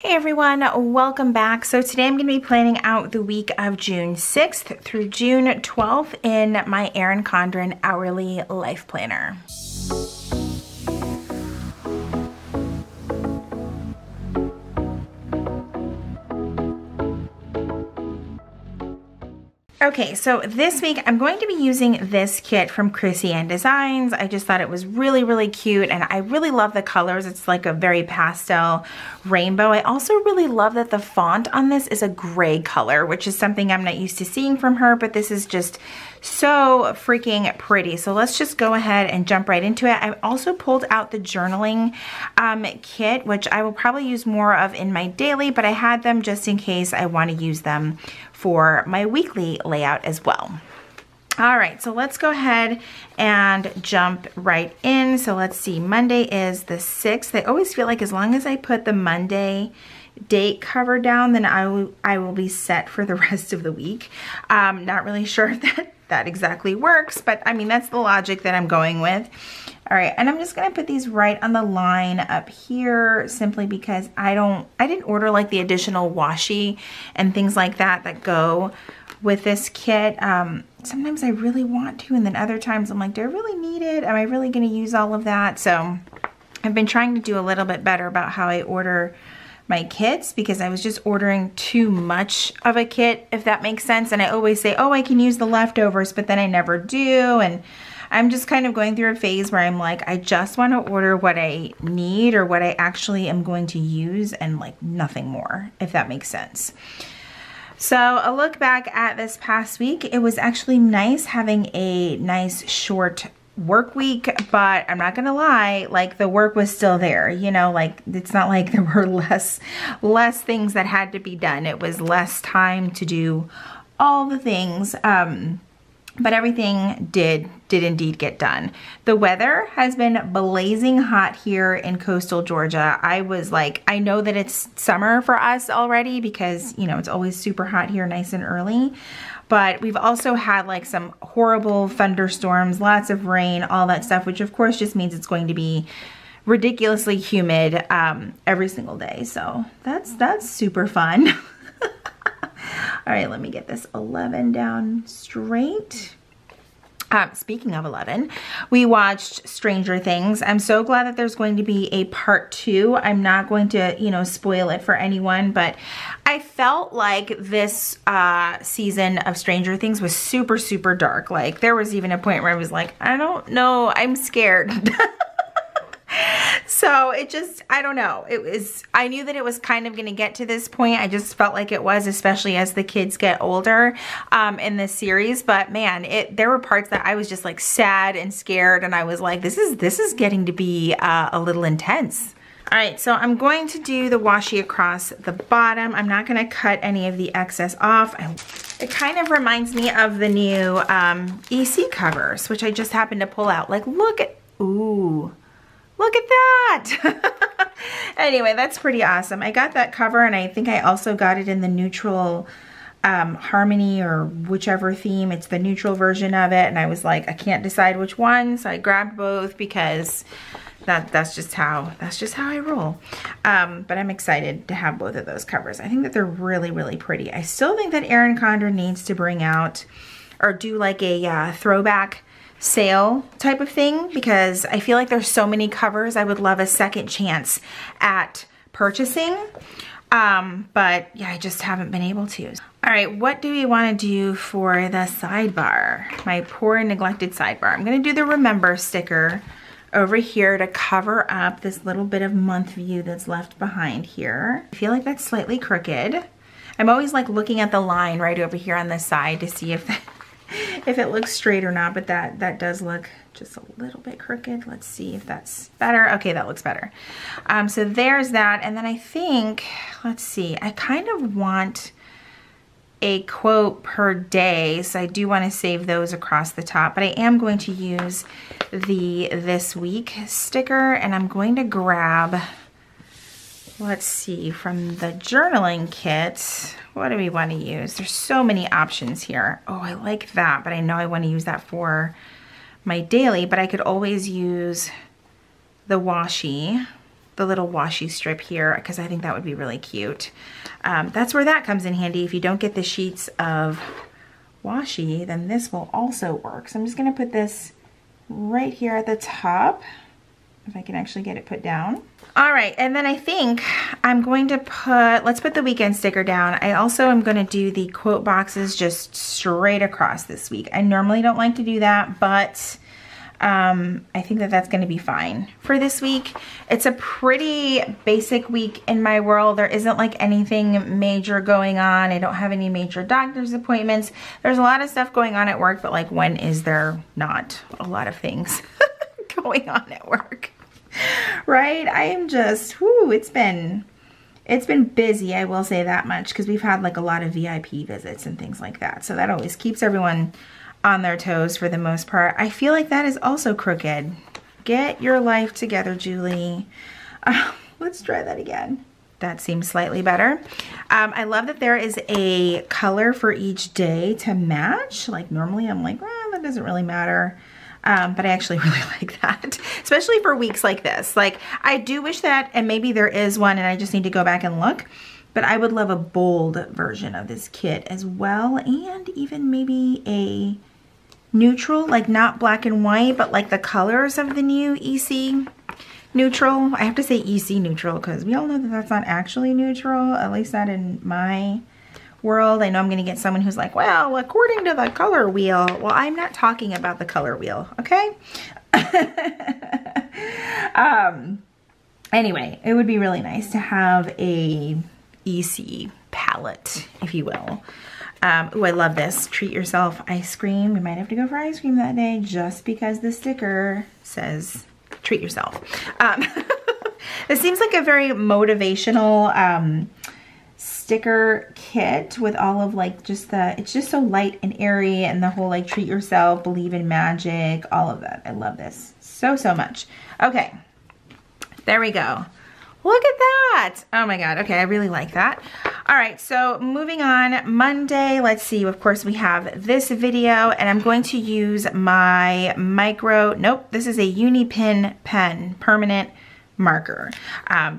Hey everyone, welcome back. So today I'm going to be planning out the week of June 6th through June 12th in my Erin Condren Hourly Life Planner. Okay, so this week I'm going to be using this kit from Chrissy Ann Designs. I just thought it was really cute and I really love the colors. It's like a very pastel rainbow. I also really love that the font on this is a gray color, which is something I'm not used to seeing from her, but this is just so freaking pretty. So let's just go ahead and jump right into it. I also pulled out the journaling kit, which I will probably use more of in my daily, but I had them just in case I want to use them for my weekly layout as well. All right, so let's go ahead and jump right in. So let's see, Monday is the 6th. I always feel like as long as I put the Monday date cover down, then I will be set for the rest of the week. Not really sure if that exactly works, but I mean, that's the logic that I'm going with. All right, and I'm just gonna put these right on the line up here simply because I didn't order like the additional washi and things like that go with this kit. Sometimes I really want to, and then other times I'm like, do I really need it? Am I really gonna use all of that? So I've been trying to do a little bit better about how I order my kits because I was just ordering too much of a kit, if that makes sense. And I always say, oh, I can use the leftovers, but then I never do. And I'm just kind of going through a phase where I'm like, I just want to order what I need or what I actually am going to use and like nothing more, if that makes sense. So a look back at this past week, it was actually nice having a nice short work week, but I'm not gonna lie, like the work was still there, you know, like it's not like there were less things that had to be done. It was less time to do all the things, but everything did indeed get done. The weather has been blazing hot here in coastal Georgia. I was like, I know that it's summer for us already because, you know, it's always super hot here nice and early. But we've also had like some horrible thunderstorms, lots of rain, all that stuff, which of course just means it's going to be ridiculously humid every single day. So that's super fun. All right, let me get this 11 down straight. Speaking of 11, we watched Stranger Things. I'm so glad that there's going to be a part 2. I'm not going to, you know, spoil it for anyone, but I felt like this season of Stranger Things was super dark. Like there was even a point where I was like, I don't know, I'm scared. So it just, I don't know. I knew that it was kind of going to get to this point. I just felt like it was, especially as the kids get older in this series. But man, there were parts that I was just like sad and scared. And I was like, this is getting to be a little intense. All right, so I'm going to do the washi across the bottom. I'm not going to cut any of the excess off. It kind of reminds me of the new EC covers, which I just happened to pull out. Like, look at, ooh. Look at that. Anyway, that's pretty awesome. I got that cover and I think I also got it in the neutral harmony or whichever theme. It's the neutral version of it. And I was like, I can't decide which one. So I grabbed both because that's just how I roll. But I'm excited to have both of those covers. I think that they're really pretty. I still think that Erin Condren needs to bring out or do like a throwback sale type of thing because I feel like there's so many covers I would love a second chance at purchasing. But yeah, I just haven't been able to. All right, what do we want to do for the sidebar? My poor neglected sidebar. I'm going to do the remember sticker over here to cover up this little bit of month view that's left behind here. I feel like that's slightly crooked. I'm always like looking at the line right over here on the side to see if it looks straight or not, but that does look just a little bit crooked. Let's see if that's better. Okay, that looks better. So there's that. And then I think, let's see, I kind of want a quote per day. So I do want to save those across the top, but I am going to use the this week sticker and I'm going to grab, let's see, from the journaling kit, what do we want to use? There's so many options here. Oh, I like that, but I know I want to use that for my daily, but I could always use the washi the little washi strip here because I think that would be really cute. That's where that comes in handy. If you don't get the sheets of washi, then this will also work. So I'm just gonna put this right here at the top, if I can actually get it put down. All right, and then I think I'm going to let's put the weekend sticker down. I also am gonna do the quote boxes just straight across this week. I normally don't like to do that, but I think that that's going to be fine for this week. It's a pretty basic week in my world. There isn't like anything major going on. I don't have any major doctor's appointments. There's a lot of stuff going on at work, but like when is there not a lot of things going on at work? Right? I am just, whoo, it's been busy, I will say that much, because we've had like a lot of VIP visits and things like that. So that always keeps everyone on their toes for the most part. I feel like that is also crooked. Get your life together, Julie. Let's try that again. That seems slightly better. I love that there is a color for each day to match. Like normally I'm like, well, that doesn't really matter. But I actually really like that, especially for weeks like this. Like I do wish that, and maybe there is one and I just need to go back and look, but I would love a bold version of this kit as well. And even maybe a neutral, like not black and white, but like the colors of the new EC neutral. I have to say EC neutral because we all know that that's not actually neutral, at least not in my world. I know I'm going to get someone who's like, well, according to the color wheel. Well, I'm not talking about the color wheel, okay? Anyway, it would be really nice to have a EC palette, if you will. Ooh, I love this. Treat yourself ice cream. We might have to go for ice cream that day just because the sticker says treat yourself. This seems like a very motivational sticker kit with all of like just it's just so light and airy, and the whole like treat yourself, believe in magic, all of that. I love this so much. Okay, there we go. Look at that. Oh my God. Okay, I really like that. All right, so moving on, Monday, let's see, of course we have this video, and I'm going to use my this is a Uni Pin pen, permanent marker.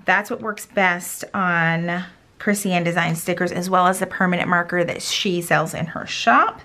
That's what works best on Chrissy Ann Design stickers, as well as the permanent marker that she sells in her shop.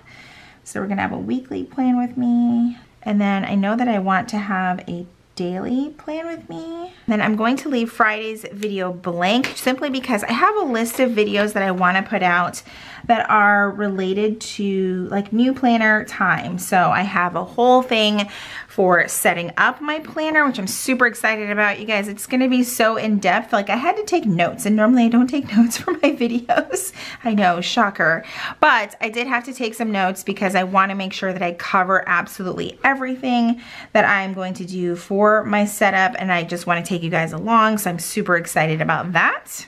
So we're gonna have a weekly plan with me. And then I know that I want to have a daily plan with me. Then I'm going to leave Friday's video blank simply because I have a list of videos that I want to put out that are related to like new planner time. So I have a whole thing for setting up my planner, which I'm super excited about. You guys, it's going to be so in-depth. Like I had to take notes, and normally I don't take notes for my videos. I know, shocker. But I did have to take some notes because I want to make sure that I cover absolutely everything that I'm going to do for my setup, and I just want to take you guys along. So I'm super excited about that.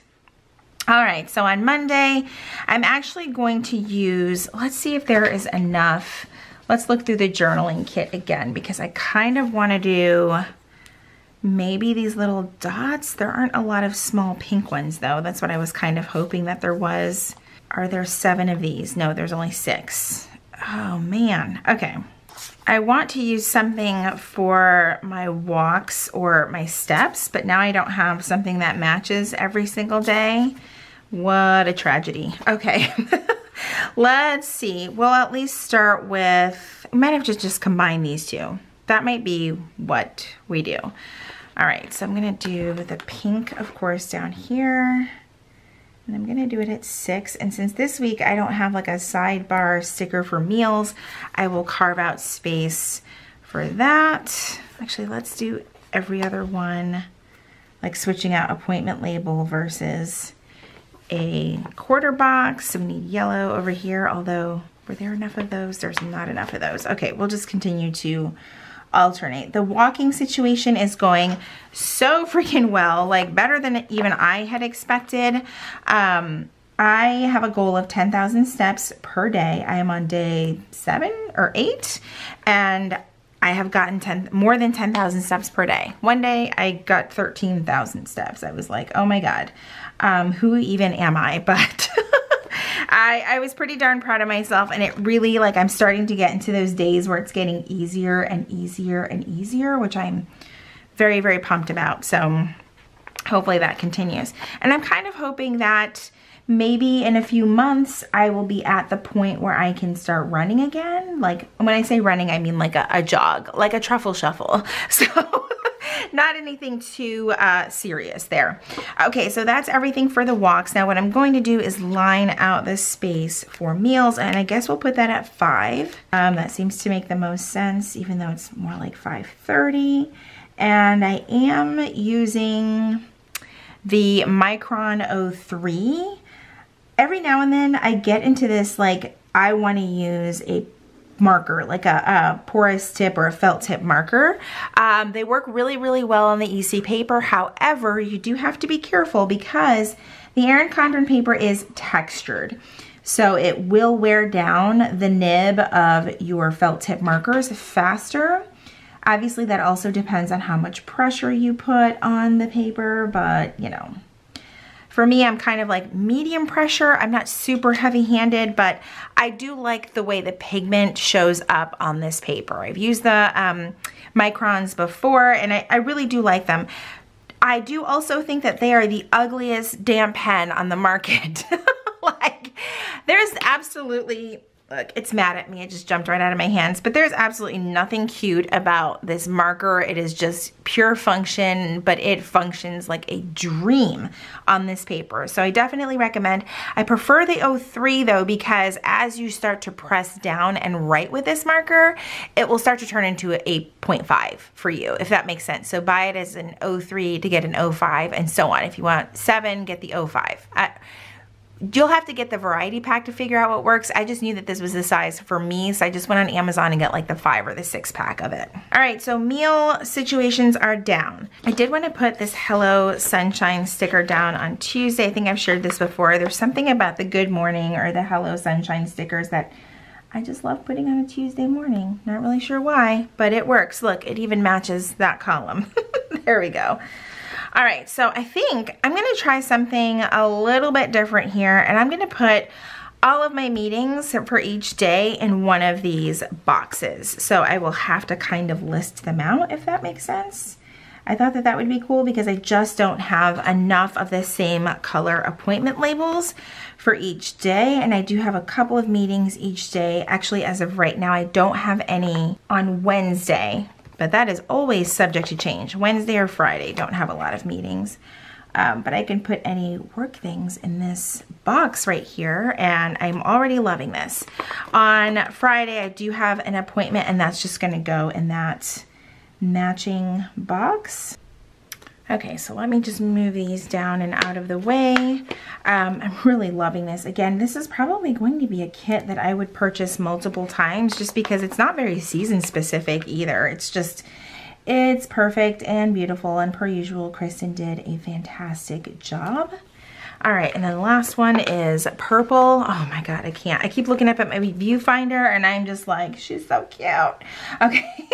All right, so on Monday, I'm actually going to use, let's see if there is enough. Let's look through the journaling kit again, because I kind of want to do maybe these little dots. There aren't a lot of small pink ones though. That's what I was kind of hoping that there was. Are there 7 of these? No, there's only 6. Oh man, okay. I want to use something for my walks or my steps, but now I don't have something that matches every single day. What a tragedy. Okay, let's see. We'll at least start with, I might have to just combine these two. That might be what we do. All right, so I'm gonna do the pink, of course, down here. And I'm gonna do it at 6. And since this week I don't have like a sidebar sticker for meals, I will carve out space for that. Actually, let's do every other one, like switching out appointment label versus a quarter box. So we need yellow over here, although were there enough of those? There's not enough of those. Okay, we'll just continue to alternate. The walking situation is going so freaking well, like better than even I had expected. I have a goal of 10,000 steps per day. I am on day 7 or 8, and I have gotten more than 10,000 steps per day. One day I got 13,000 steps. I was like, oh my God, who even am I? But I was pretty darn proud of myself, and it really, like, I'm starting to get into those days where it's getting easier and easier and easier, which I'm very, very pumped about. So hopefully that continues. And I'm kind of hoping that maybe in a few months I will be at the point where I can start running again. Like when I say running, I mean like a jog, like a truffle shuffle. So not anything too serious there. Okay, so that's everything for the walks. Now what I'm going to do is line out this space for meals, and I guess we'll put that at 5. That seems to make the most sense, even though it's more like 5:30. And I am using the Micron 03. Every now and then I get into this, like, I want to use a marker, like a porous tip or a felt tip marker. They work really, really well on the EC paper. However, you do have to be careful because the Erin Condren paper is textured. So it will wear down the nib of your felt tip markers faster. Obviously, that also depends on how much pressure you put on the paper, but you know, for me, I'm kind of like medium pressure. I'm not super heavy-handed, but I do like the way the pigment shows up on this paper. I've used the Microns before, and I really do like them. I do also think that they are the ugliest damp pen on the market. Like, there's absolutely... Look, it's mad at me. It just jumped right out of my hands. But there's absolutely nothing cute about this marker. It is just pure function, but it functions like a dream on this paper. So I definitely recommend. I prefer the 03 though, because as you start to press down and write with this marker, it will start to turn into a 0.5 for you, if that makes sense. So buy it as an 03 to get an 05 and so on. If you want 7, get the 05. You'll have to get the variety pack to figure out what works. I just knew that this was the size for me, so I just went on Amazon and got like the 5 or the 6 pack of it. All right, so meal situations are down. I did want to put this Hello Sunshine sticker down on Tuesday. I think I've shared this before. There's something about the Good Morning or the Hello Sunshine stickers that I just love putting on a Tuesday morning. Not really sure why, but it works. Look, it even matches that column. There we go. All right, so I think I'm gonna try something a little bit different here, and I'm gonna put all of my meetings for each day in one of these boxes. So I will have to kind of list them out, if that makes sense. I thought that that would be cool because I just don't have enough of the same color appointment labels for each day, and I do have a couple of meetings each day. Actually, as of right now, I don't have any on Wednesday, but that is always subject to change. Wednesday or Friday, don't have a lot of meetings. But I can put any work things in this box right here, and I'm already loving this. On Friday, I do have an appointment, and that's just gonna go in that matching box. Okay, so let me just move these down and out of the way. I'm really loving this. Again, this is probably going to be a kit that I would purchase multiple times just because it's not very season specific either. It's just, it's perfect and beautiful, and per usual, Kristen did a fantastic job. All right, and then the last one is purple. Oh my God, I can't. I keep looking up at my viewfinder and I'm just like, she's so cute. Okay.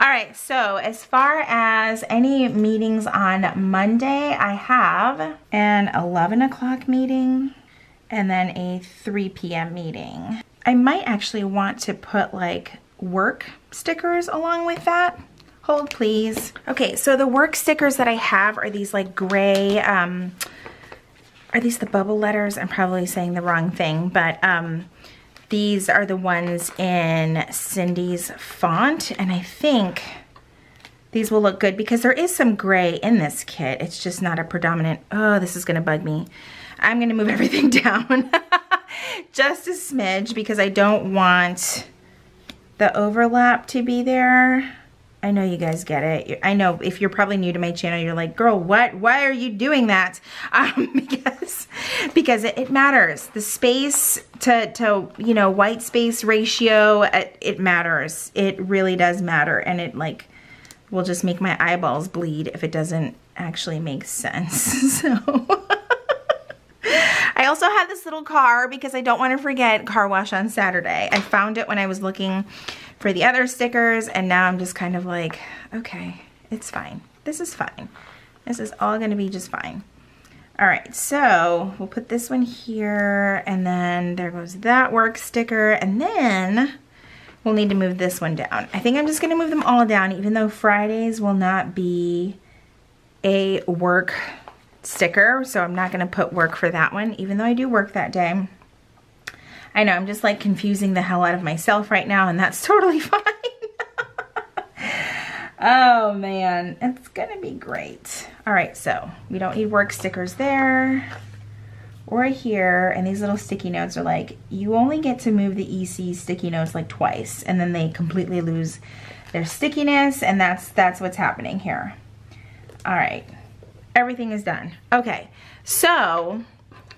All right, so as far as any meetings on Monday, I have an 11 o'clock meeting and then a 3 p.m. meeting. I might actually want to put like work stickers along with that. Hold please. Okay, so the work stickers that I have are these like gray, are these the bubble letters? I'm probably saying the wrong thing, but these are the ones in Cindy's font, and I think these will look good because there is some gray in this kit. It's just not a predominant, oh, this is gonna bug me. I'm gonna move everything down just a smidge because I don't want the overlap to be there. I know you guys get it. I know if you're probably new to my channel, you're like, girl, what? Why are you doing that? Because it matters. The space to you know, white space ratio, it matters. It really does matter, and it like will just make my eyeballs bleed if it doesn't actually make sense. So I also have this little car because I don't want to forget car wash on Saturday. I found it when I was looking for the other stickers, and now I'm just kind of like, okay, it's fine. This is fine. This is all gonna be just fine. All right, so we'll put this one here, and then there goes that work sticker, and then we'll need to move this one down. I think I'm just gonna move them all down, even though Fridays will not be a work sticker, so I'm not gonna put work for that one, even though I do work that day. I know, I'm just like confusing the hell out of myself right now, and that's totally fine. Oh man, it's gonna be great. All right, so we don't need work stickers there or here, and these little sticky notes are like, you only get to move the EC sticky notes like twice, and then they completely lose their stickiness, and that's what's happening here. All right, everything is done. Okay, so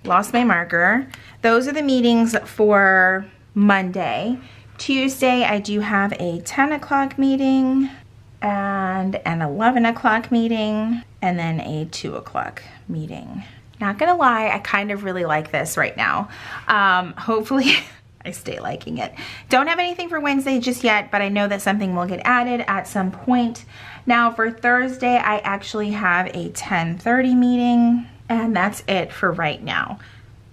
lost my marker. Those are the meetings for Monday. Tuesday, I do have a 10 o'clock meeting and an 11 o'clock meeting, and then a 2 o'clock meeting. Not gonna lie, I kind of really like this right now. Hopefully I stay liking it. Don't have anything for Wednesday just yet, but I know that something will get added at some point. Now for Thursday, I actually have a 10:30 meeting, and that's it for right now.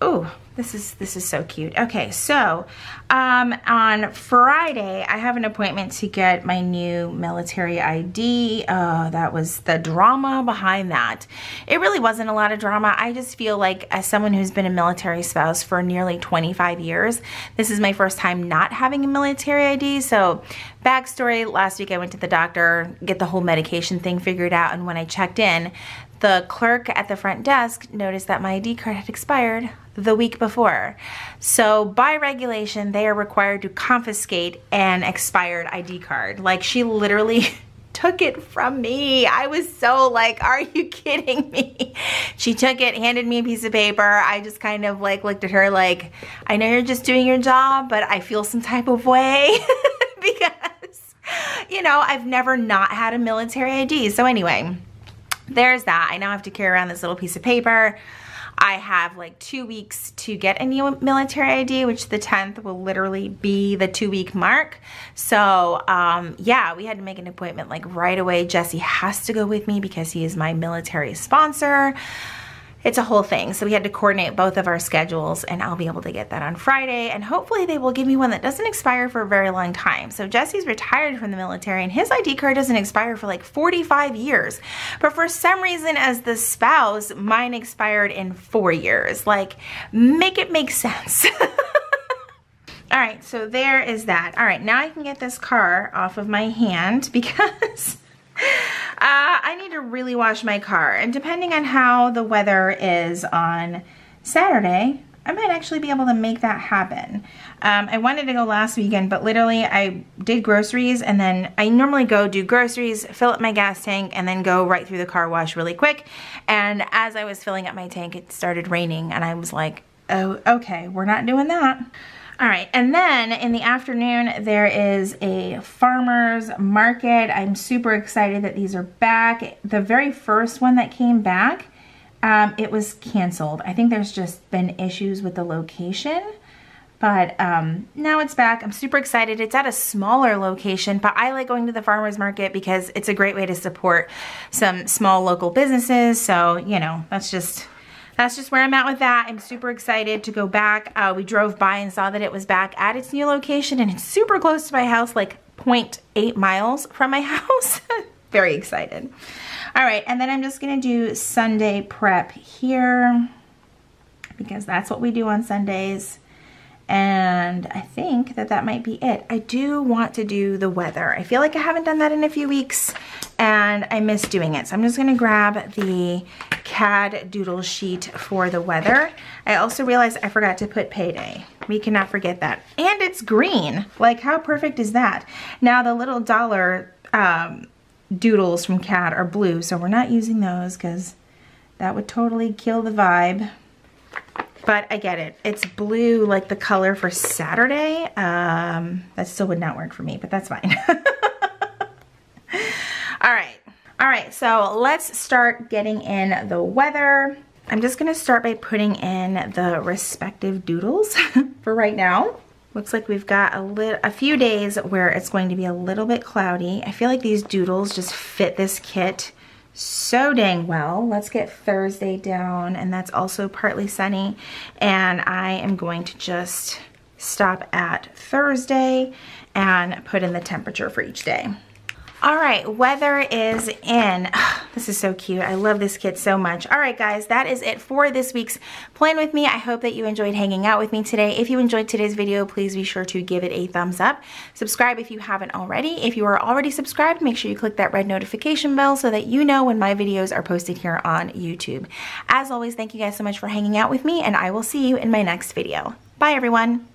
Ooh, this is so cute. Okay, so on Friday, I have an appointment to get my new military ID. That was the drama behind that. It really wasn't a lot of drama. I just feel like, as someone who's been a military spouse for nearly 25 years, this is my first time not having a military ID. So backstory, last week I went to the doctor, get the whole medication thing figured out, and when I checked in, the clerk at the front desk noticed that my ID card had expired the week before. So by regulation, they are required to confiscate an expired ID card. Like, she literally took it from me. I was so like, are you kidding me? She took it, handed me a piece of paper. I just kind of like looked at her like, I know you're just doing your job, but I feel some type of way because, you know, I've never not had a military ID. So anyway, there's that. I now have to carry around this little piece of paper. I have like 2 weeks to get a new military ID, which the 10th will literally be the 2-week mark. So yeah, we had to make an appointment like right away. Jesse has to go with me because he is my military sponsor. It's a whole thing. So we had to coordinate both of our schedules, and I'll be able to get that on Friday, and hopefully they will give me one that doesn't expire for a very long time. So Jesse's retired from the military, and his ID card doesn't expire for like 45 years. But for some reason, as the spouse, mine expired in 4 years. Like, make it make sense. All right, so there is that. All right, now I can get this car off of my hand because I need to really wash my car, and depending on how the weather is on Saturday, I might actually be able to make that happen. I wanted to go last weekend, but literally I did groceries, and then I normally go do groceries, fill up my gas tank, and then go right through the car wash really quick. And as I was filling up my tank, it started raining, and I was like, oh, okay, we're not doing that. All right, and then in the afternoon, there is a farmer's market. I'm super excited that these are back. The very first one that came back, it was canceled. I think there's just been issues with the location, but now it's back. I'm super excited. It's at a smaller location, but I like going to the farmer's market because it's a great way to support some small local businesses. So, you know, that's just where I'm at with that. I'm super excited to go back. We drove by and saw that it was back at its new location, and it's super close to my house, like 0.8 miles from my house. Very excited. All right, and then I'm just gonna do Sunday prep here because that's what we do on Sundays. And I think that that might be it. I do want to do the weather. I feel like I haven't done that in a few weeks, and I miss doing it. So I'm just gonna grab the CAD doodle sheet for the weather. I also realized I forgot to put payday. We cannot forget that. And it's green. Like, how perfect is that? Now the little dollar doodles from CAD are blue, so we're not using those because that would totally kill the vibe. But I get it. It's blue, like the color for Saturday. That still would not work for me, but that's fine. All right, so let's start getting in the weather. I'm just gonna start by putting in the respective doodles for right now. Looks like we've got a few days where it's going to be a little bit cloudy. I feel like these doodles just fit this kit so dang well. Let's get Thursday down, and that's also partly sunny. And I am going to just stop at Thursday and put in the temperature for each day. All right, weather is in. This is so cute. I love this kit so much. All right, guys, that is it for this week's Plan With Me. I hope that you enjoyed hanging out with me today. If you enjoyed today's video, please be sure to give it a thumbs up. Subscribe if you haven't already. If you are already subscribed, make sure you click that red notification bell so that you know when my videos are posted here on YouTube. As always, thank you guys so much for hanging out with me, and I will see you in my next video. Bye, everyone.